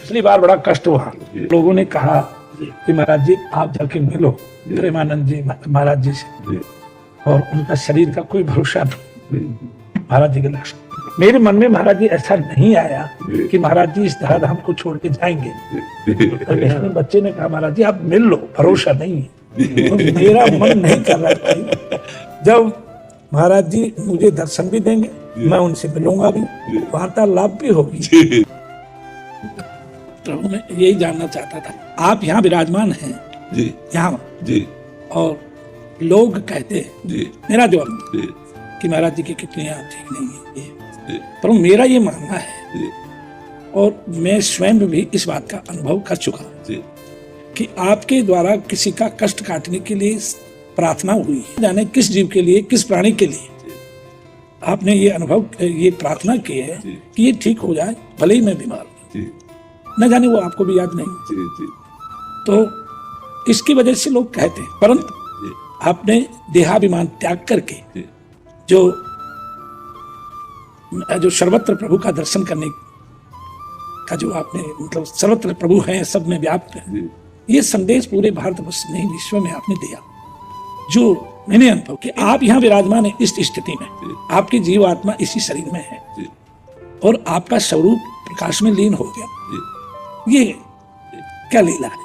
पिछली बार बड़ा कष्ट हुआ, लोगों ने कहा कि महाराज जी आप जाके मिलो प्रेमानंद जी महाराज जी से, और उनका शरीर का कोई भरोसा नहीं महाराज जी के लक्ष्य। मेरे मन में महाराज जी ऐसा नहीं आया कि महाराज जी इस धराधाम को छोड़ के जाएंगे। तो बच्चे ने कहा महाराज जी आप मिल लो, भरोसा नहीं है। तो मेरा मन नहीं कर रहा था। जब महाराज जी मुझे दर्शन भी देंगे, मैं उनसे मिलूंगा भी, वार्तालाप भी होगी। तो मैं यही जानना चाहता था, आप यहाँ विराजमान हैं जी, यहाँ जी, और लोग कहते हैं जी, मेरा जो अनुभव कि महाराज जी की किडनियां ठीक नहीं है, पर मेरा ये मानना है और मैं स्वयं भी इस बात का अनुभव कर चुका हूँ कि आपके द्वारा किसी का कष्ट काटने के लिए प्रार्थना हुई है, जाने किस जीव के लिए, किस प्राणी के लिए आपने ये अनुभव, ये प्रार्थना की है कि ये ठीक हो जाए, भले ही मैं बीमार हूँ, न जाने वो आपको भी याद नहीं। तो इसकी वजह से लोग कहते हैं, परंतु आपने देहाभिमान त्याग करके जो सर्वत्र प्रभु का दर्शन करने का जो आपने, मतलब सर्वत्र प्रभु हैं, सब में व्याप्त है, ये संदेश पूरे भारतवर्ष नहीं विश्व में आपने दिया। जो मैंने अनुभव कि आप यहाँ विराजमान है इस स्थिति में, आपकी जीव आत्मा इसी शरीर में है और आपका स्वरूप प्रकाश में लीन हो गया, ये क्या लीला है?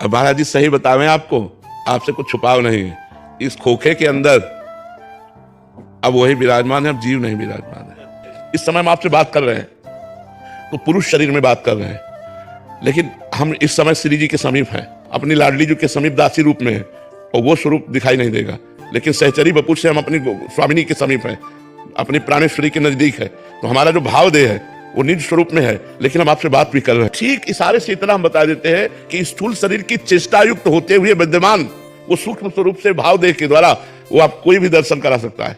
अब महाराज जी सही बतावें आपको, आपसे कुछ छुपाव नहीं है। इस खोखे के अंदर अब वही विराजमान है, अब जीव नहीं विराजमान है। इस समय हम आपसे बात कर रहे हैं तो पुरुष शरीर में बात कर रहे हैं, लेकिन हम इस समय श्री जी के समीप हैं, अपनी लाडली जी के समीप दासी रूप में है, और वो स्वरूप दिखाई नहीं देगा। लेकिन सहचरी बपुर से हम अपनी स्वामिनी के समीप हैं, अपनी प्राणेश्वरी के नजदीक है। तो हमारा जो भाव देह है वो निज स्वरूप में है, लेकिन हम आपसे बात भी कर रहे हैं। ठीक इशारे से इतना हम बता देते हैं कि स्थूल शरीर की चेष्टा युक्त होते हुए विद्यमान वो सूक्ष्म स्वरूप से भाव देह के द्वारा वो आप कोई भी दर्शन करा सकता है।